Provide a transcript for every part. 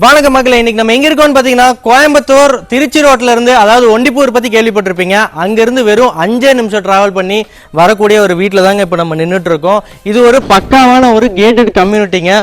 வணக்கம் மக்களே, இன்னைக்கு நம்ம எங்க இருக்கோம்னு பாத்தீங்கன்னா கோயம்புத்தூர் திருச்சி ரோட்ல இருந்து, அதாவது ஒண்டிப்பூர் பத்தி கேள்விப்பட்டிருப்பீங்க. அங்க இருந்து வெறும் 5 நிமிஷம் டிராவல் பண்ணி வரக்கூடிய ஒரு வீட்டுல தாங்க இப்ப நம்ம நின்றுட்டு இருக்கோம். இது ஒரு பக்காவான ஒரு கேட்டட் கம்யூனிட்டிங்க.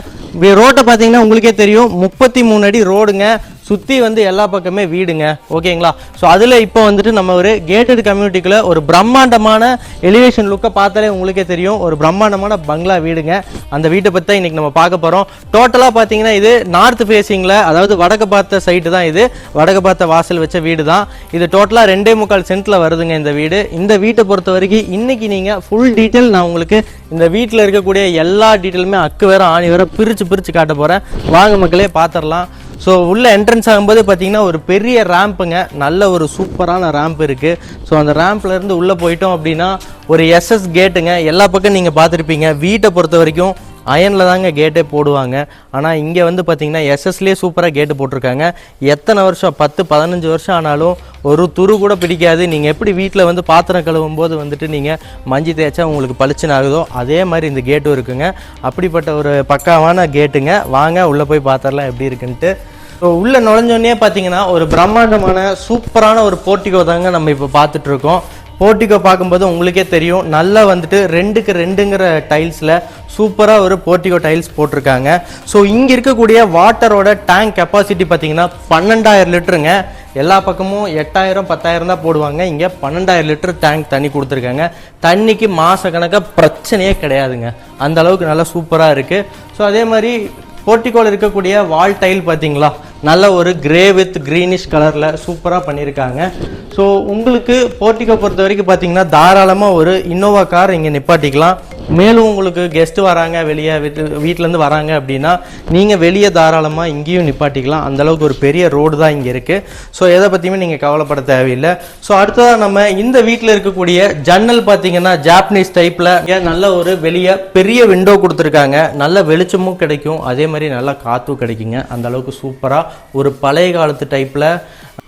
ரோட்டை பார்த்தீங்கன்னா உங்களுக்கே தெரியும், 33 அடி ரோடுங்க, சுற்றி வந்து எல்லா பக்கமே வீடுங்க. ஓகேங்களா? ஸோ அதில் இப்போ வந்துட்டு நம்ம ஒரு கேட்டட் கம்யூனிட்டிக்குள்ள ஒரு பிரம்மாண்டமான எலிவேஷன் லுக்கை பார்த்தாலே உங்களுக்கே தெரியும், ஒரு பிரம்மாண்டமான பங்களா வீடுங்க. அந்த வீட்டை பற்றி தான் இன்றைக்கி நம்ம பார்க்க போகிறோம். டோட்டலாக பார்த்தீங்கன்னா இது நார்த் ஃபேஸிங்கில், அதாவது வடக்கு பார்த்த சைட்டு தான் இது, வடக்கு பார்த்த வாசல் வச்ச வீடு தான் இது. டோட்டலாக 2.25 சென்ட்டில் வருதுங்க இந்த வீடு. இந்த வீட்டை பொறுத்த வரைக்கும் இன்றைக்கி நீங்கள் ஃபுல் டீட்டெயில் நான் உங்களுக்கு இந்த வீட்டில் இருக்கக்கூடிய எல்லா டீட்டெயிலுமே அக்கு வேற ஆணி வேற பிரித்து காட்ட போகிறேன். வாங்க மக்களே பார்த்துடலாம். ஸோ உள்ள என்ட்ரன்ஸ் ஆகும்போது பார்த்தீங்கன்னா ஒரு பெரிய ரேம்புங்க, நல்ல ஒரு சூப்பரான ரேம்ப் இருக்குது. ஸோ அந்த ரேம்ப்லேருந்து உள்ளே போயிட்டோம் அப்படின்னா ஒரு எஸ்எஸ் கேட்டுங்க. எல்லா பக்கம் நீங்கள் பார்த்துருப்பீங்க, வீட்டை பொறுத்த வரைக்கும் அயனில் தாங்க கேட்டே போடுவாங்க. ஆனால் இங்கே வந்து பார்த்தீங்கன்னா எஸ்எஸ்லேயே சூப்பராக கேட்டு போட்டிருக்காங்க. எத்தனை வருஷம், 10-15 வருஷம் ஆனாலும் ஒரு துரு கூட பிடிக்காது. நீங்கள் எப்படி வீட்டில் வந்து பாத்திரம் கழுவும் போது வந்துட்டு நீங்கள் மஞ்சி தேய்ச்சா உங்களுக்கு பளிச்சுன்னு ஆகுதோ, அதே மாதிரி இந்த கேட்டும் இருக்குங்க. அப்படிப்பட்ட ஒரு பக்காவான கேட்டுங்க. வாங்க உள்ளே போய் பார்த்துடலாம் எப்படி இருக்குன்ட்டு. ஸோ உள்ளே நுழைஞ்சோடனே பார்த்தீங்கன்னா ஒரு பிரம்மாண்டமான சூப்பரான ஒரு போர்ட்டிகோ தாங்க நம்ம இப்போ பார்த்துட்ருக்கோம். போர்ட்டிகோ பார்க்கும்போது உங்களுக்கே தெரியும், நல்லா வந்துட்டு 2க்கு 2ங்கிற டைல்ஸில் சூப்பராக ஒரு போர்ட்டிகோ டைல்ஸ் போட்டிருக்காங்க. ஸோ இங்கே இருக்கக்கூடிய வாட்டரோட டேங்க் கெப்பாசிட்டி பார்த்தீங்கன்னா 12,000 லிட்டருங்க. எல்லா பக்கமும் 8,000-10,000 தான் போடுவாங்க. இங்கே 12,000 லிட்டர் டேங்க் தண்ணி கொடுத்துருக்காங்க. தண்ணிக்கு மாத கணக்காக பிரச்சனையே கிடையாதுங்க, அந்த அளவுக்கு நல்லா சூப்பராக இருக்குது. ஸோ அதே மாதிரி போர்ட்டிகோவில் இருக்கக்கூடிய வால் டைல் பார்த்தீங்களா, நல்ல ஒரு கிரே வித் க்ரீனிஷ் கலரில் சூப்பராக பண்ணியிருக்காங்க. ஸோ உங்களுக்கு போர்ட்டிகோ பொறுத்த வரைக்கும் பார்த்தீங்கன்னா தாராளமாக ஒரு இன்னோவா கார் இங்கே நிப்பாட்டிக்கலாம். மேலும் உங்களுக்கு கெஸ்ட்டு வராங்க, வெளியே வீட்டிலேருந்து வராங்க அப்படின்னா நீங்கள் வெளியே தாராளமாக இங்கேயும் நிப்பாட்டிக்கலாம். அந்தளவுக்கு ஒரு பெரிய ரோடு தான் இங்கே இருக்குது. ஸோ எதை பற்றியுமே நீங்கள் கவலைப்பட தேவையில்லை. ஸோ அடுத்ததாக நம்ம இந்த வீட்டில் இருக்கக்கூடிய ஜன்னல் பார்த்தீங்கன்னா ஜாப்பனீஸ் டைப்பில் நல்ல ஒரு வெளியே பெரிய விண்டோ கொடுத்துருக்காங்க. நல்ல வெளிச்சமும் கிடைக்கும், அதே மாதிரி நல்லா காற்றும் கிடைக்குங்க. அந்தளவுக்கு சூப்பராக ஒரு பழைய காலத்து டைப்பில்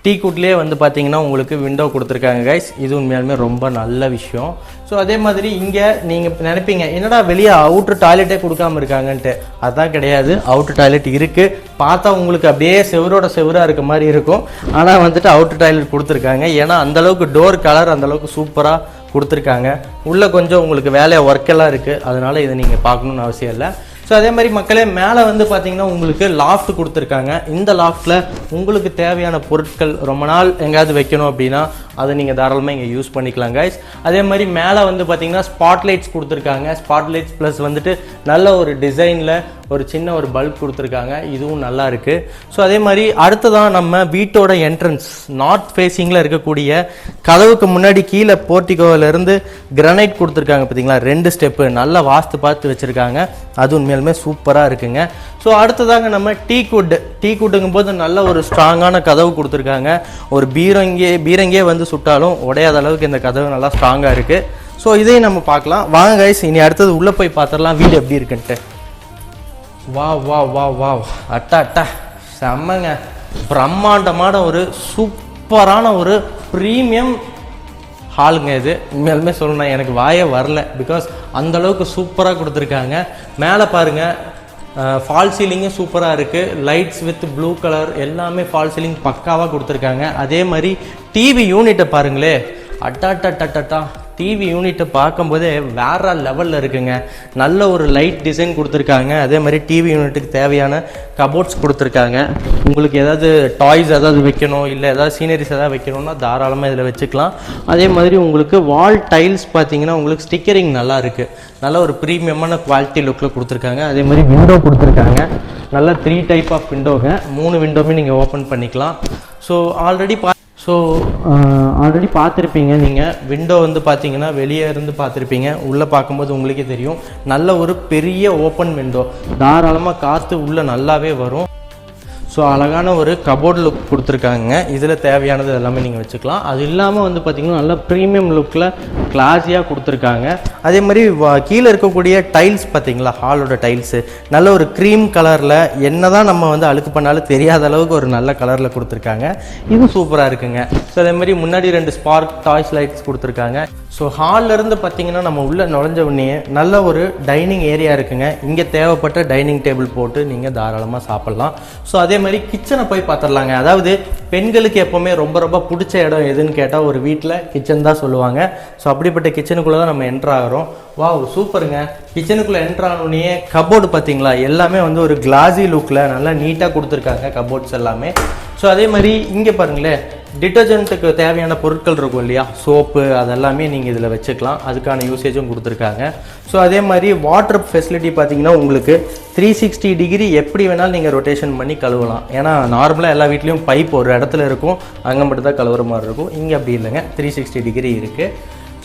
டீக்குட்லேயே வந்து பார்த்தீங்கன்னா உங்களுக்கு விண்டோ கொடுத்துருக்காங்க கைஸ். இது உண்மையாலுமே ரொம்ப நல்ல விஷயம். ஸோ அதே மாதிரி இங்கே நீங்கள் நினைப்பீங்க, என்னடா வெளியே அவுட்ரு டாய்லெட்டே கொடுக்காம இருக்காங்கன்ட்டு. அதுதான் கிடையாது, அவுட்ரு டாய்லெட் இருக்குது. பார்த்தா உங்களுக்கு அப்படியே செவரோட செவராக இருக்க மாதிரி இருக்கும், ஆனால் வந்துட்டு அவுட்ரு டாய்லெட் கொடுத்துருக்காங்க. ஏன்னா அந்தளவுக்கு டோர் கலர் அந்தளவுக்கு சூப்பராக கொடுத்துருக்காங்க. உள்ளே கொஞ்சம் உங்களுக்கு வேலையை ஒர்க்கெல்லாம் இருக்குது, அதனால் இதை நீங்கள் பார்க்கணுன்னு அவசியம் இல்லை. ஸோ அதே மாதிரி மக்களே, மேலே வந்து பார்த்தீங்கன்னா உங்களுக்கு லாஃப்ட் கொடுத்துருக்காங்க. இந்த லாஃப்டில் உங்களுக்கு தேவையான பொருட்கள் ரொம்ப நாள் எங்கேயாவது வைக்கணும் அப்படின்னா அதை நீங்கள் தாராளமாக இங்கே யூஸ் பண்ணிக்கலாம் கைஸ். அதே மாதிரி மேலே வந்து பார்த்தீங்கன்னா ஸ்பாட்லைட்ஸ் கொடுத்துருக்காங்க. ஸ்பாட்லைட்ஸ் ப்ளஸ் வந்துட்டு நல்ல ஒரு டிசைனில் ஒரு சின்ன ஒரு பல்ப் கொடுத்துருக்காங்க, இதுவும் நல்லா இருக்குது. ஸோ அதே மாதிரி அடுத்ததான் நம்ம வீட்டோட என்ட்ரன்ஸ் நார்த் ஃபேஸிங்கில் இருக்கக்கூடிய கதவுக்கு முன்னாடி கீழே போர்ட்டிகோவிலேருந்து கிரானைட் கொடுத்துருக்காங்க. பார்த்தீங்களா, 2 ஸ்டெப்பு நல்லா வாஸ்து பார்த்து வச்சுருக்காங்க. அது உண்மையாலுமே சூப்பராக இருக்குங்க. ஸோ அடுத்ததாங்க நம்ம டீக்குட்டுங்கும் போது நல்ல ஒரு ஸ்ட்ராங்கான கதவு கொடுத்துருக்காங்க. ஒரு பீரங்கே வந்து சுட்டாலும் உடையாத அளவுக்கு இந்த கதவு நல்லா ஸ்ட்ராங்காக இருக்குது. ஸோ இதையும் நம்ம பார்க்கலாம். வாங்க கைஸ், இனி அடுத்தது உள்ளே போய் பார்த்துடலாம் வீடு எப்படி இருக்குன்ட்டு. வா வா வா வா அட்டா செம்மங்க, பிரம்மாண்டமான ஒரு சூப்பரான ஒரு ப்ரீமியம் ஹாலுங்க இது. உண்மையாலுமே சொல்லணும், எனக்கு வாயே வரல, பிகாஸ் அந்தளவுக்கு சூப்பராக கொடுத்துருக்காங்க. மேலே பாருங்கள், ஃபால் சீலிங்கும் சூப்பராக இருக்குது. லைட்ஸ் வித் ப்ளூ கலர் எல்லாமே ஃபால் சீலிங் பக்காவாக கொடுத்துருக்காங்க. அதே மாதிரி டிவி யூனிட்டை பாருங்களே, அட்டாட்டா டிவி யூனிட்டை பார்க்கும்போதே வேற லெவலில் இருக்குங்க. நல்ல ஒரு லைட் டிசைன் கொடுத்துருக்காங்க. அதே மாதிரி டிவி யூனிட்டுக்கு தேவையான கபோர்ட்ஸ் கொடுத்துருக்காங்க. உங்களுக்கு ஏதாவது டாய்ஸ் ஏதாவது வைக்கணும், இல்லை ஏதாவது சீனரிஸ் ஏதாவது வைக்கணும்னா தாராளமாக இதில் வச்சுக்கலாம். அதே மாதிரி உங்களுக்கு வால் டைல்ஸ் பார்த்தீங்கன்னா உங்களுக்கு ஸ்டிக்கரிங் நல்லா இருக்குது. நல்ல ஒரு ப்ரீமியமான குவாலிட்டி லுக்கில் கொடுத்துருக்காங்க. அதே மாதிரி விண்டோ கொடுத்துருக்காங்க. நல்லா 3 டைப் ஆஃப் விண்டோங்க, 3 விண்டோமே நீங்கள் ஓப்பன் பண்ணிக்கலாம். ஸோ ஆல்ரெடி பார்த்துருப்பீங்க நீங்கள். விண்டோ வந்து பார்த்தீங்கன்னா வெளியே இருந்து பார்த்துருப்பீங்க. உள்ளே பார்க்கும்போது உங்களுக்கே தெரியும், நல்ல ஒரு பெரிய ஓப்பன் விண்டோ, தாராளமாக காற்று உள்ளே நல்லாவே வரும். ஸோ அழகான ஒரு கபோர்ட் லுக் கொடுத்துருக்காங்க. இதில் தேவையானது எல்லாமே நீங்கள் வச்சுக்கலாம். அது இல்லாமல் வந்து பார்த்திங்கன்னா நல்ல ப்ரீமியம் லுக்கில் கிளாஸியாக கொடுத்துருக்காங்க. அதே மாதிரி கீழே இருக்கக்கூடிய டைல்ஸ் பார்த்தீங்களா, ஹாலோட டைல்ஸு நல்ல ஒரு க்ரீம் கலரில், என்ன தான் நம்ம வந்து அழுக்கு பண்ணாலும் தெரியாத அளவுக்கு ஒரு நல்ல கலரில் கொடுத்துருக்காங்க. இது சூப்பராக இருக்குங்க. ஸோ அதே மாதிரி முன்னாடி 2 ஸ்பார்க் டாய்ஸ் லைட்ஸ் கொடுத்துருக்காங்க. ஸோ ஹாலிலேருந்து பார்த்தீங்கன்னா நம்ம உள்ளே நுழைஞ்ச உடனே நல்ல ஒரு டைனிங் ஏரியா இருக்குங்க. இங்கே தேவைப்பட்ட டைனிங் டேபிள் போட்டு நீங்கள் தாராளமாக சாப்பிட்லாம். ஸோ அதே மாதிரி மாதிரி கிச்சனை போய் பார்த்துடலாங்க. அதாவது பெண்களுக்கு எப்போவுமே ரொம்ப ரொம்ப பிடிச்ச இடம் எதுன்னு கேட்டால் ஒரு வீட்டில் கிச்சன் தான் சொல்லுவாங்க. ஸோ அப்படிப்பட்ட கிச்சனுக்குள்ளே தான் நம்ம என்ட்ரு ஆகிறோம். வாவ் சூப்பருங்க. கிச்சனுக்குள்ளே என்ட்ரு ஆனோடனே கபோர்டு பார்த்தீங்களா, எல்லாமே வந்து ஒரு கிளாஸி லுக்கில் நல்லா நீட்டாக கொடுத்துருக்காங்க கபோர்ட்ஸ் எல்லாமே. ஸோ அதே மாதிரி இங்கே பாருங்களேன், டிட்டர்ஜென்ட்டுக்கு தேவையான பொருட்கள் இருக்கும் இல்லையா, சோப்பு அதெல்லாமே நீங்கள் இதில் வச்சுக்கலாம். அதுக்கான யூசேஜும் கொடுத்துருக்காங்க. ஸோ அதே மாதிரி வாட்டர் ஃபெசிலிட்டி பார்த்தீங்கன்னா உங்களுக்கு 360 டிகிரி எப்படி வேணாலும் நீங்கள் ரொட்டேஷன் பண்ணி கழுவலாம். ஏன்னா நார்மலாக எல்லா வீட்லேயும் பைப் ஒரு இடத்துல இருக்கும், அங்கே மட்டும் தான் கழுவுற மாதிரி இருக்கும். இங்கே அப்படி இல்லைங்க, 360 டிகிரி இருக்குது.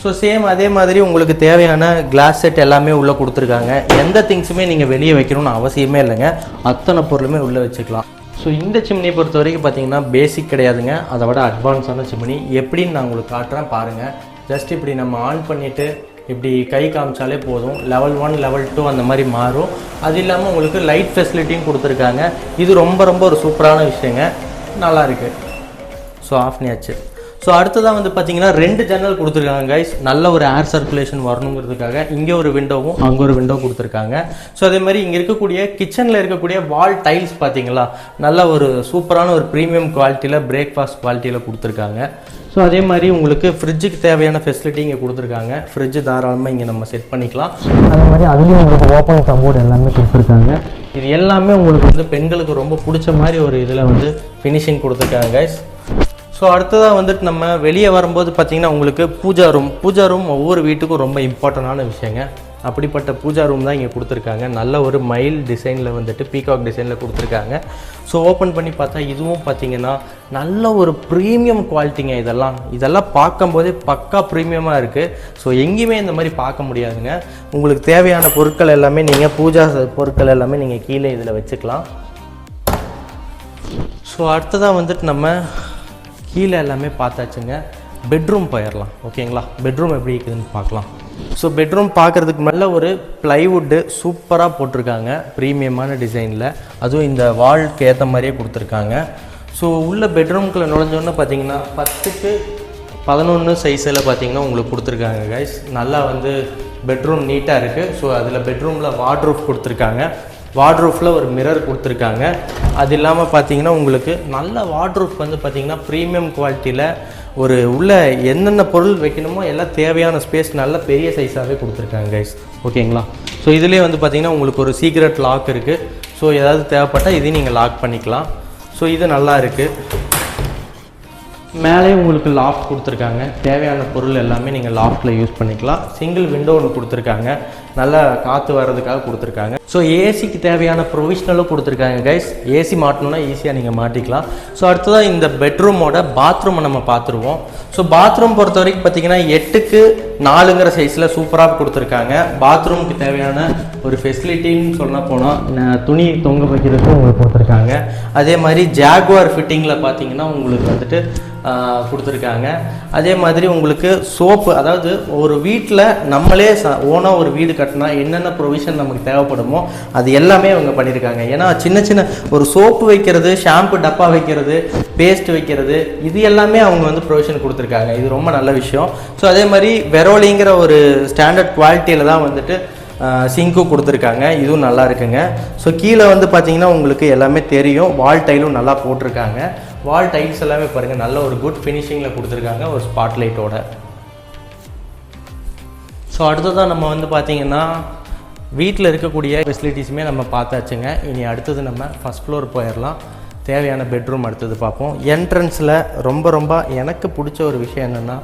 ஸோ சேம் அதே மாதிரி உங்களுக்கு தேவையான கிளாஸ் செட் எல்லாமே உள்ளே கொடுத்துருக்காங்க. எந்த திங்ஸுமே நீங்கள் வெளியே வைக்கணும்னு அவசியமே இல்லைங்க, அத்தனை பொருளுமே உள்ளே வச்சுக்கலாம். ஸோ இந்த சிம்னியை பொறுத்த வரைக்கும் பார்த்தீங்கன்னா பேசிக் கிடையாதுங்க, அதை விட அட்வான்ஸான சிம்னி. எப்படின்னு நான் உங்களுக்கு காட்டுறேன் பாருங்கள். ஜஸ்ட் இப்படி நம்ம ஆன் பண்ணிவிட்டு இப்படி கை காமிச்சாலே போதும், லெவல் 1 லெவல் 2 அந்த மாதிரி மாறும். அது இல்லாமல் உங்களுக்கு லைட் ஃபெசிலிட்டியும் கொடுத்துருக்காங்க. இது ரொம்ப ரொம்ப ஒரு சூப்பரான விஷயங்க, நல்லாயிருக்கு. ஸோ ஆஃப் பண்ணியாச்சு. ஸோ அடுத்ததாக வந்து பார்த்தீங்கன்னா 2 ஜன்னல் கொடுத்துருக்காங்க கைஸ். நல்ல ஒரு ஏர் சர்க்குலேஷன் வரணுங்கிறதுக்காக இங்கே ஒரு விண்டோவும் அங்கே ஒரு விண்டோ கொடுத்துருக்காங்க. ஸோ அதே மாதிரி இங்கே இருக்கக்கூடிய கிச்சனில் இருக்கக்கூடிய வால் டைல்ஸ் பார்த்தீங்களா, நல்ல ஒரு சூப்பரான ஒரு ப்ரீமியம் குவாலிட்டியில், பிரேக்ஃபாஸ்ட் குவாலிட்டியில் கொடுத்துருக்காங்க. ஸோ அதே மாதிரி உங்களுக்கு ஃப்ரிட்ஜுக்கு தேவையான ஃபெசிலிட்டி இங்கே கொடுத்துருக்காங்க. ஃப்ரிட்ஜு தாராளமாக இங்கே நம்ம செட் பண்ணிக்கலாம். அதே மாதிரி அதுலேயும் உங்களுக்கு ஓப்பன் கபோர்டு எல்லாமே கொடுத்துருக்காங்க. இது எல்லாமே உங்களுக்கு வந்து பெண்களுக்கு ரொம்ப பிடிச்ச மாதிரி ஒரு இதில் வந்து ஃபினிஷிங் கொடுத்துருக்காங்க கைஸ். ஸோ அடுத்ததாக வந்துட்டு நம்ம வெளியே வரும்போது பார்த்திங்கன்னா உங்களுக்கு பூஜா ரூம் ஒவ்வொரு வீட்டுக்கும் ரொம்ப இம்பார்ட்டண்டான விஷயங்க. அப்படிப்பட்ட பூஜா ரூம் தான் இங்கே கொடுத்துருக்காங்க. நல்ல ஒரு மைல் டிசைனில் வந்துட்டு பீகாக் டிசைனில் கொடுத்துருக்காங்க. ஸோ ஓப்பன் பண்ணி பார்த்தா இதுவும் பார்த்திங்கன்னா நல்ல ஒரு ப்ரீமியம் குவாலிட்டிங்க. இதெல்லாம் பார்க்கும்போதே பக்கா ப்ரீமியமாக இருக்குது. ஸோ எங்கேயுமே இந்த மாதிரி பார்க்க முடியாதுங்க. உங்களுக்கு தேவையான பொருட்கள் எல்லாமே நீங்கள் பூஜா பொருட்கள் எல்லாமே நீங்கள் கீழே இதில் வச்சுக்கலாம். ஸோ அடுத்ததாக வந்துட்டு நம்ம கீழே எல்லாமே பார்த்தாச்சுங்க. பெட்ரூம் போயிடலாம், ஓகேங்களா? பெட்ரூம் எப்படி இருக்குதுன்னு பார்க்கலாம். ஸோ பெட்ரூம் பார்க்குறதுக்கு மேலே ஒரு ப்ளைவுட்டு சூப்பராக போட்டிருக்காங்க, ப்ரீமியமான டிசைனில். அதுவும் இந்த வால்க்கு ஏற்ற மாதிரியே கொடுத்துருக்காங்க. ஸோ உள்ள பெட்ரூம்குள்ளே நுழைஞ்சோன்னு பார்த்தீங்கன்னா 10க்கு 11 சைஸில் பார்த்தீங்கன்னா உங்களுக்கு கொடுத்துருக்காங்க கைஸ். நல்லா வந்து பெட்ரூம் நீட்டாக இருக்குது. ஸோ அதில் பெட்ரூமில் வார்ட்ரூஃப் கொடுத்துருக்காங்க. வார்ட்ரூஃபில் ஒரு மிரர் கொடுத்துருக்காங்க. அது இல்லாமல் பார்த்தீங்கன்னா உங்களுக்கு நல்ல வார்ட்ரூஃப் வந்து பார்த்திங்கன்னா ப்ரீமியம் குவாலிட்டியில் ஒரு உள்ள என்னென்ன பொருள் வைக்கணுமோ எல்லாம் தேவையான ஸ்பேஸ் நல்ல பெரிய சைஸாகவே கொடுத்துருக்காங்க கைஸ், ஓகேங்களா? ஸோ இதிலே வந்து பார்த்திங்கன்னா உங்களுக்கு ஒரு சீக்ரெட் லாக் இருக்குது. ஸோ ஏதாவது தேவைப்பட்டால் இதையும் நீங்கள் லாக் பண்ணிக்கலாம். ஸோ இது நல்லா இருக்குது. மேலே உங்களுக்கு லாஃப்ட் கொடுத்துருக்காங்க. தேவையான பொருள் எல்லாமே நீங்கள் லாஃப்ட்டில் யூஸ் பண்ணிக்கலாம். சிங்கிள் விண்டோ ஒன்று கொடுத்துருக்காங்க, நல்லா காற்று வர்றதுக்காக கொடுத்துருக்காங்க. ஸோ ஏசிக்கு தேவையான ப்ரொவிஷனலும் கொடுத்துருக்காங்க கைஸ். ஏசி மாட்டணும்னா ஈஸியாக நீங்கள் மாட்டிக்கலாம். ஸோ அடுத்ததாக இந்த பெட்ரூமோட பாத்ரூமை நம்ம பார்த்துருவோம். ஸோ பாத்ரூம் பொறுத்த வரைக்கும் பார்த்தீங்கன்னா 8க்கு 4ங்கிற சைஸில் சூப்பராக கொடுத்துருக்காங்க. பாத்ரூமுக்கு தேவையான ஒரு ஃபெசிலிட்டின்னு சொல்ல போனால் துணி தொங்க வைக்கிறதுக்கு உங்களுக்கு கொடுத்துருக்காங்க. அதே மாதிரி ஜாகுவார் ஃபிட்டிங்கில் பார்த்தீங்கன்னா உங்களுக்கு வந்துட்டு கொடுத்துருக்காங்க. அதே மாதிரி உங்களுக்கு சோப்பு, அதாவது ஒரு வீட்டில் நம்மளே ஓனாக ஒரு வீடு கட்டினா என்னென்ன ப்ரொவிஷன் நமக்கு தேவைப்படுமோ அது எல்லாமே அவங்க பண்ணியிருக்காங்க. ஏன்னா சின்ன சின்ன ஒரு சோப்பு வைக்கிறது, ஷாம்பு டப்பா வைக்கிறது, பேஸ்ட் வைக்கிறது, இது எல்லாமே அவங்க வந்து ப்ரொவிஷன் கொடுத்துருக்காங்க. இது ரொம்ப நல்ல விஷயம். ஸோ அதே மாதிரி வெரோலிங்கிற ஒரு ஸ்டாண்டர்ட் குவாலிட்டியில் தான் வந்துட்டு சிங்க்கும் கொடுத்துருக்காங்க. இதுவும் நல்லா இருக்குங்க. ஸோ கீழே வந்து பார்த்தீங்கன்னா உங்களுக்கு எல்லாமே தெரியும், வால் டைலும் நல்லா போட்டிருக்காங்க. வால் டைல்ஸ் எல்லாமே பாருங்கள் நல்ல ஒரு குட் ஃபினிஷிங்கில் கொடுத்துருக்காங்க, ஒரு ஸ்பாட்லைட்டோட. ஸோ அடுத்ததான் நம்ம வந்து பார்த்திங்கன்னா வீட்டில் இருக்கக்கூடிய ஃபெசிலிட்டிஸுமே நம்ம பார்த்தாச்சுங்க. இனி அடுத்தது நம்ம ஃபஸ்ட் ஃப்ளோர் போயிடலாம். தேவையான பெட்ரூம் அடுத்தது பார்ப்போம். என்ட்ரன்ஸில் ரொம்ப எனக்கு பிடிச்ச ஒரு விஷயம் என்னென்னா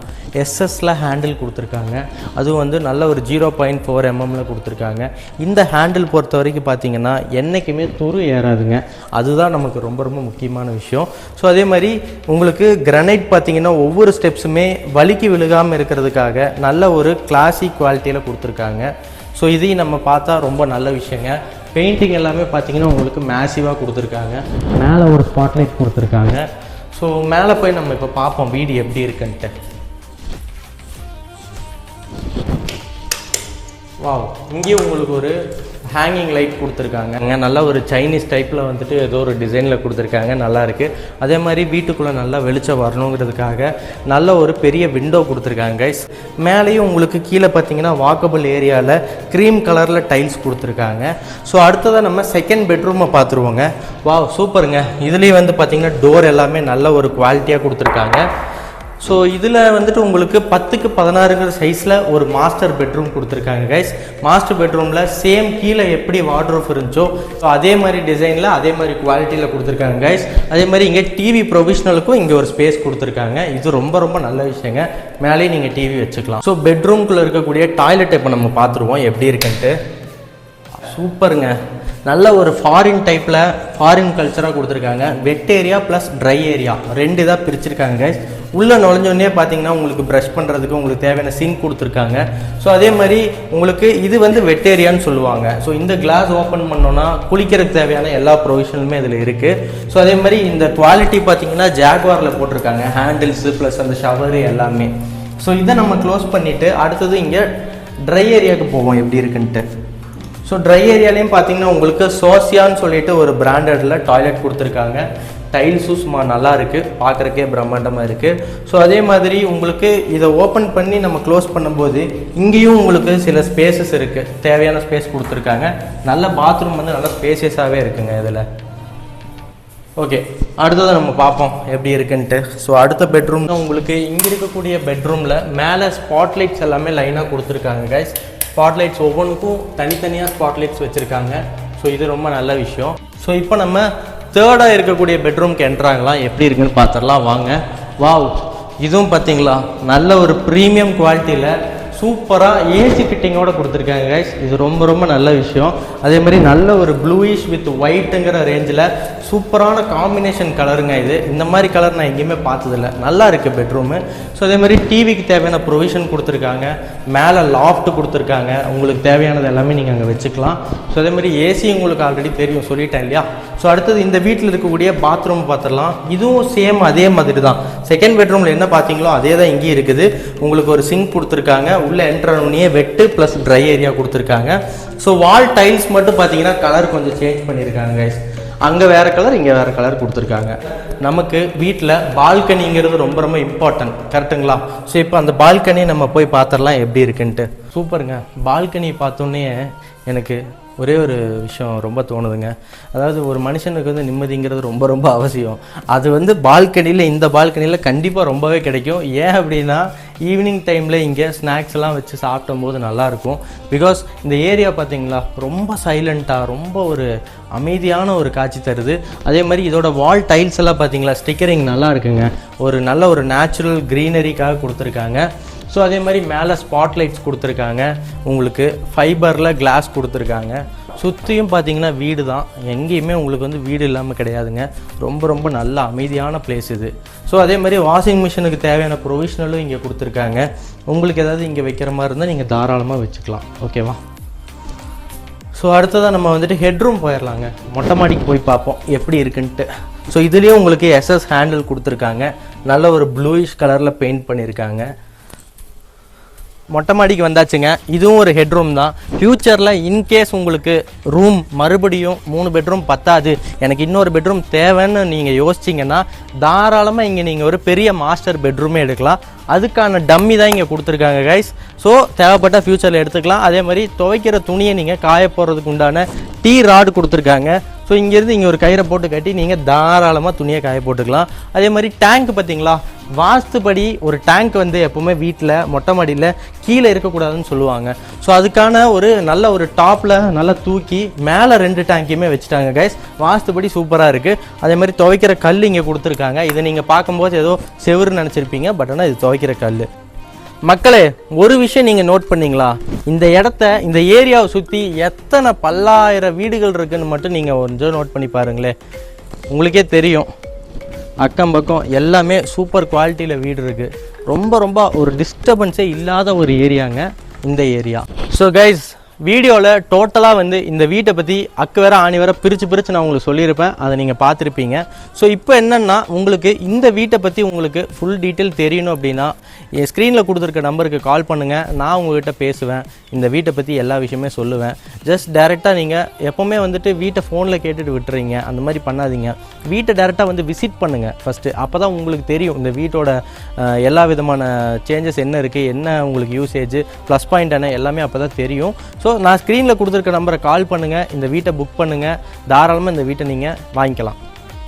எஸ்எஸ்ல ஹேண்டில் கொடுத்துருக்காங்க. அதுவும் வந்து நல்ல ஒரு 0.4 mm கொடுத்துருக்காங்க. இந்த ஹேண்டில் பொறுத்த வரைக்கும் பார்த்திங்கன்னா என்றைக்குமே துரு ஏறாதுங்க. அதுதான் நமக்கு ரொம்ப முக்கியமான விஷயம். ஸோ அதே மாதிரி உங்களுக்கு கிரானைட் பார்த்திங்கன்னா ஒவ்வொரு ஸ்டெப்ஸுமே வலிக்கு விழுகாமல் இருக்கிறதுக்காக நல்ல ஒரு கிளாசிக் குவாலிட்டியில் கொடுத்துருக்காங்க. ஸோ இதையும் நம்ம பார்த்தா ரொம்ப நல்ல விஷயங்க. பெயிண்டிங் எல்லாமே பார்த்தீங்கன்னா உங்களுக்கு மேசிவாக கொடுத்துருக்காங்க. மேலே ஒரு ஸ்பாட்லைட் கொடுத்துருக்காங்க. ஸோ மேலே போய் நம்ம இப்போ பார்ப்போம் வீடு எப்படி இருக்குன்ட்டு. வாவ், இங்கேயும் உங்களுக்கு ஒரு ஹேங்கிங் லைட் கொடுத்துருக்காங்க. நல்ல ஒரு சைனீஸ் டைப்பில் வந்துட்டு ஏதோ ஒரு டிசைனில் கொடுத்துருக்காங்க, நல்லா இருக்குது. அதே மாதிரி வீட்டுக்குள்ளே நல்லா வெளிச்சம் வரணுங்கிறதுக்காக நல்ல ஒரு பெரிய விண்டோ கொடுத்துருக்காங்க கைஸ். மேலேயும் உங்களுக்கு கீழே பார்த்தீங்கன்னா வாக்கபிள் ஏரியாவில் க்ரீம் கலரில் டைல்ஸ் கொடுத்துருக்காங்க. ஸோ அடுத்ததாக நம்ம செகண்ட் பெட்ரூமை பார்த்துருவோங்க. வாவ் சூப்பருங்க. இதுலேயும் வந்து பார்த்தீங்கன்னா டோர் எல்லாமே நல்ல ஒரு குவாலிட்டியாக கொடுத்துருக்காங்க. ஸோ இதில் வந்துட்டு உங்களுக்கு 10க்கு 16ங்கிற சைஸில் ஒரு மாஸ்டர் பெட்ரூம் கொடுத்துருக்காங்க கைஸ். மாஸ்டர் பெட்ரூமில் சேம் கீழே எப்படி வார்ட்ரோப் இருந்துச்சோ ஸோ அதே மாதிரி டிசைனில் அதே மாதிரி குவாலிட்டியில் கொடுத்துருக்காங்க கைஸ். அதே மாதிரி இங்கே டிவி ப்ரொவிஷனலுக்கும் இங்கே ஒரு ஸ்பேஸ் கொடுத்துருக்காங்க. இது ரொம்ப ரொம்ப நல்ல விஷயங்க. மேலேயே நீங்கள் டிவி வச்சுக்கலாம். ஸோ பெட்ரூம்குள்ளே இருக்கக்கூடிய டாய்லெட் இப்போ நம்ம பார்த்துருவோம் எப்படி இருக்குன்ட்டு. சூப்பருங்க. நல்ல ஒரு ஃபாரின் டைப்பில் ஃபாரின் கல்ச்சராக கொடுத்துருக்காங்க. வெட் ஏரியா ப்ளஸ் ட்ரை ஏரியா 2 இதாக பிரிச்சிருக்காங்க கைஸ். உள்ளே நுழைஞ்சோடனே பார்த்தீங்கன்னா உங்களுக்கு ப்ரஷ் பண்ணுறதுக்கு உங்களுக்கு தேவையான சிங்க் கொடுத்துருக்காங்க. ஸோ அதே மாதிரி உங்களுக்கு இது வந்து வெட் ஏரியான்னு சொல்லுவாங்க. ஸோ இந்த கிளாஸ் ஓப்பன் பண்ணோன்னா குளிக்கிறதுக்கு தேவையான எல்லா ப்ரொவிஷனுமே இதில் இருக்குது. ஸோ அதே மாதிரி இந்த குவாலிட்டி பார்த்தீங்கன்னா ஜாக்வாரில் போட்டிருக்காங்க. ஹேண்டில்ஸு ப்ளஸ் அந்த ஷவரு எல்லாமே. ஸோ இதை நம்ம க்ளோஸ் பண்ணிவிட்டு அடுத்தது இங்கே ட்ரை ஏரியாவுக்கு போவோம் எப்படி இருக்குன்ட்டு. ஸோ ட்ரை ஏரியாலையும் பார்த்தீங்கன்னா உங்களுக்கு சோசியான்னு சொல்லிட்டு ஒரு பிராண்டடில் டாய்லெட் கொடுத்துருக்காங்க. டைல்ஸும் சும்மா நல்லா இருக்குது, பார்க்குறக்கே பிரம்மாண்டமாக இருக்குது. ஸோ அதே மாதிரி உங்களுக்கு இதை ஓப்பன் பண்ணி நம்ம க்ளோஸ் பண்ணும்போது இங்கேயும் உங்களுக்கு சில ஸ்பேசஸ் இருக்குது, தேவையான ஸ்பேஸ் கொடுத்துருக்காங்க. நல்ல பாத்ரூம் வந்து நல்லா ஸ்பேசியஸாகவே இருக்குங்க இதில். ஓகே, அடுத்ததை நம்ம பார்ப்போம் எப்படி இருக்குன்ட்டு. ஸோ அடுத்த பெட்ரூம் தான் உங்களுக்கு இங்கே இருக்கக்கூடிய பெட்ரூமில் மேலே ஸ்பாட்லைட்ஸ் எல்லாமே லைனாக கொடுத்துருக்காங்க கைஸ். ஸ்பாட்லைட்ஸ் ஒவ்வொன்றுக்கும் தனித்தனியாக ஸ்பாட்லைட்ஸ் வச்சுருக்காங்க. ஸோ இது ரொம்ப நல்ல விஷயம். ஸோ இப்போ நம்ம தேர்டாக இருக்கக்கூடிய பெட்ரூம்க்கு என்ட்ராங்களாம் எப்படி இருக்குன்னு பார்த்துடலாம் வாங்க. வாவ், இதுவும் பார்த்தீங்களா நல்ல ஒரு ப்ரீமியம் குவாலிட்டியில் சூப்பராக ஏசி ஃபிட்டிங்கோடு கொடுத்துருக்காங்க கைஸ். இது ரொம்ப ரொம்ப நல்ல விஷயம். அதே மாதிரி நல்ல ஒரு ப்ளூயிஷ் வித் ஒயிட்டுங்கிற ரேஞ்சில் சூப்பரான காம்பினேஷன் கலருங்க இது. இந்த மாதிரி கலர் நான் எங்கேயுமே பார்த்ததில்ல, நல்லா இருக்குது பெட்ரூமு. ஸோ அதே மாதிரி டிவிக்கு தேவையான ப்ரொவிஷன் கொடுத்துருக்காங்க. மேலே லாஃப்ட் கொடுத்துருக்காங்க, உங்களுக்கு தேவையானது எல்லாமே நீங்கள் அங்கே வச்சுக்கலாம். ஸோ அதே மாதிரி ஏசி உங்களுக்கு ஆல்ரெடி தெரியும், சொல்லிட்டேன் இல்லையா. ஸோ அடுத்தது இந்த வீட்டில் இருக்கக்கூடிய பாத்ரூம் பார்த்துடலாம். இதுவும் சேம் அதே மாதிரி தான். செகண்ட் பெட்ரூமில் என்ன பார்த்தீங்களோ அதே தான் இங்கேயும் இருக்குது. உங்களுக்கு ஒரு சிங்க் கொடுத்துருக்காங்க. உள்ளே என்ட்ரனே வெட்டு ப்ளஸ் ட்ரை ஏரியா கொடுத்துருக்காங்க. ஸோ வால் டைல்ஸ் மட்டும் பார்த்தீங்கன்னா கலர் கொஞ்சம் சேஞ்ச் பண்ணியிருக்காங்க கைஸ். அங்கே வேறு கலர், இங்கே வேறு கலர் கொடுத்துருக்காங்க. நமக்கு வீட்டில் பால்கனிங்கிறது ரொம்ப ரொம்ப இம்பார்ட்டன்ட், கரெக்டுங்களா? ஸோ இப்போ அந்த பால்கனி நம்ம போய் பார்த்துடலாம் எப்படி இருக்குன்ட்டு. சூப்பருங்க. பால்கனி பார்த்தோன்னே எனக்கு ஒரே ஒரு விஷயம் ரொம்ப தோணுதுங்க. அதாவது ஒரு மனுஷனுக்கு வந்து நிம்மதிங்கிறது ரொம்ப ரொம்ப அவசியம். அது வந்து பால்கனியில், இந்த பால்கனியில் கண்டிப்பாக ரொம்பவே கிடைக்கும். ஏன் அப்படின்னா ஈவினிங் டைமில் இங்கே ஸ்நாக்ஸ் எல்லாம் வச்சு சாப்பிடும்போது நல்லாயிருக்கும். பிகாஸ் இந்த ஏரியா பார்த்தீங்களா ரொம்ப சைலண்ட்டாக, ரொம்ப ஒரு அமைதியான ஒரு காட்சி தருது. அதே மாதிரி இதோட வால் டைல்ஸ் எல்லாம் பார்த்தீங்களா ஸ்டிக்கரிங் நல்லா இருக்குங்க. ஒரு நல்ல ஒரு நேச்சுரல் க்ரீனரிக்காக கொடுத்துருக்காங்க. ஸோ அதே மாதிரி மேலே ஸ்பாட்லைட்ஸ் கொடுத்துருக்காங்க. உங்களுக்கு ஃபைபரில் கிளாஸ் கொடுத்துருக்காங்க. சுற்றியும் பார்த்தீங்கன்னா வீடு தான், எங்கேயுமே உங்களுக்கு வந்து வீடு இல்லாமல் கிடையாதுங்க. ரொம்ப ரொம்ப நல்ல அமைதியான பிளேஸ் இது. ஸோ அதே மாதிரி வாஷிங் மிஷினுக்கு தேவையான ப்ரொவிஷனலும் இங்கே கொடுத்துருக்காங்க. உங்களுக்கு ஏதாவது இங்கே வைக்கிற மாதிரி இருந்தால் நீங்கள் தாராளமாக வச்சுக்கலாம். ஓகேவா? ஸோ அடுத்ததாக நம்ம வந்துட்டு ஹெட்ரூம் போயிடலாங்க. மொட்டை மாடிக்கு போய் பார்ப்போம் எப்படி இருக்குன்ட்டு. ஸோ இதுலேயும் உங்களுக்கு எஸ்எஸ் ஹேண்டில் கொடுத்துருக்காங்க. நல்ல ஒரு ப்ளூயிஷ் கலரில் பெயிண்ட் பண்ணியிருக்காங்க. மொட்டை மாடிக்கு வந்தாச்சுங்க. இதுவும் ஒரு ஹெட்ரூம் தான். ஃப்யூச்சரில் இன்கேஸ் உங்களுக்கு ரூம் மறுபடியும் 3 பெட்ரூம் பத்தாது, எனக்கு இன்னொரு பெட்ரூம் தேவைன்னு நீங்கள் யோசிச்சிங்கன்னா தாராளமாக இங்கே நீங்கள் ஒரு பெரிய மாஸ்டர் பெட்ரூமே எடுக்கலாம். அதுக்கான டம்மி தான் இங்கே கொடுத்துருக்காங்க கைஸ். ஸோ தேவைப்பட்ட ஃப்யூச்சரில் எடுத்துக்கலாம். அதே மாதிரி துவைக்கிற துணியை நீங்கள் காய போடுறதுக்கு உண்டான டீ ராடு கொடுத்துருக்காங்க. ஸோ இங்கேருந்து இங்கே ஒரு கயிறை போட்டு கட்டி நீங்கள் தாராளமாக துணியை காய போட்டுக்கலாம். அதே மாதிரி டேங்க் பார்த்தீங்களா, வாஸ்துபடி ஒரு டேங்க் வந்து எப்போவுமே வீட்டில் மொட்டை மாடியில் கீழே இருக்கக்கூடாதுன்னு சொல்லுவாங்க. ஸோ அதுக்கான ஒரு நல்ல ஒரு டாப்பில் நல்லா தூக்கி மேலே 2 டேங்க்கையுமே வச்சுட்டாங்க கைஸ். வாஸ்துபடி சூப்பராக இருக்குது. அதே மாதிரி துவைக்கிற கல் இங்கே கொடுத்துருக்காங்க. இதை நீங்கள் பார்க்கும்போது ஏதோ செவுருன்னு நினச்சிருப்பீங்க, பட் ஆனால் இது துவைக்கிற கல். மக்களே, ஒரு விஷயம் நீங்கள் நோட் பண்ணிங்களா, இந்த இடத்த, இந்த ஏரியாவை சுற்றி எத்தனை பல்லாயிரம் வீடுகள் இருக்குதுன்னு மட்டும் நீங்கள் கொஞ்சம் நோட் பண்ணி பாருங்களேன். உங்களுக்கே தெரியும். அக்கம் பக்கம் எல்லாமே சூப்பர் குவாலிட்டியில் வீடு இருக்குது. ரொம்ப ரொம்ப ஒரு டிஸ்டர்பன்ஸே இல்லாத ஒரு ஏரியாங்க இந்த ஏரியா. ஸோ கைஸ், வீடியோவில் டோட்டலாக வந்து இந்த வீட்டை பற்றி அக்கு வேற ஆணி வேற பிரித்து நான் உங்களுக்கு சொல்லியிருப்பேன், அதை நீங்கள் பார்த்துருப்பீங்க. ஸோ இப்போ என்னென்னா உங்களுக்கு இந்த வீட்டை பற்றி உங்களுக்கு ஃபுல் டீட்டெயில் தெரியணும் அப்படின்னா என் ஸ்க்ரீனில் கொடுத்துருக்க நம்பருக்கு கால் பண்ணுங்கள். நான் உங்கள்கிட்ட பேசுவேன், இந்த வீட்டை பற்றி எல்லா விஷயமே சொல்லுவேன். ஜஸ்ட் டேரெக்டாக நீங்கள் எப்போவுமே வந்துட்டு வீட்டை ஃபோனில் கேட்டுட்டு விட்டுறீங்க, அந்த மாதிரி பண்ணாதீங்க. வீட்டை டேரெக்டாக வந்து விசிட் பண்ணுங்கள் ஃபஸ்ட்டு. அப்போ தான் உங்களுக்கு தெரியும் இந்த வீட்டோட எல்லா விதமான சேஞ்சஸ் என்ன இருக்குது, என்ன உங்களுக்கு யூசேஜ் ப்ளஸ் பாயிண்ட் என்ன எல்லாமே அப்போ தான் தெரியும். ஸோ நான் ஸ்க்ரீனில் கொடுத்துருக்க நம்பரை கால் பண்ணுங்கள், இந்த வீட்டை புக் பண்ணுங்கள், தாராளமாக இந்த வீட்டை நீங்கள் வாங்கிக்கலாம்.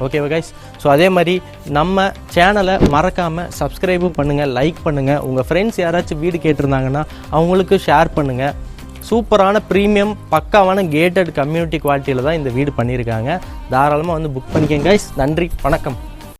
ஓகேவா கைஸ்? ஸோ அதே மாதிரி நம்ம சேனலை மறக்காமல் சப்ஸ்கிரைபும் பண்ணுங்கள், லைக் பண்ணுங்கள். உங்கள் ஃப்ரெண்ட்ஸ் யாராச்சும் வீடு கேட்டிருந்தாங்கன்னா அவங்களுக்கு ஷேர் பண்ணுங்கள். சூப்பரான ப்ரீமியம் பக்காவான கேட்டட் கம்யூனிட்டி குவாலிட்டியில் தான் இந்த வீடு பண்ணியிருக்காங்க. தாராளமாக வந்து புக் பண்ணிக்கங்க கைஸ். நன்றி, வணக்கம்.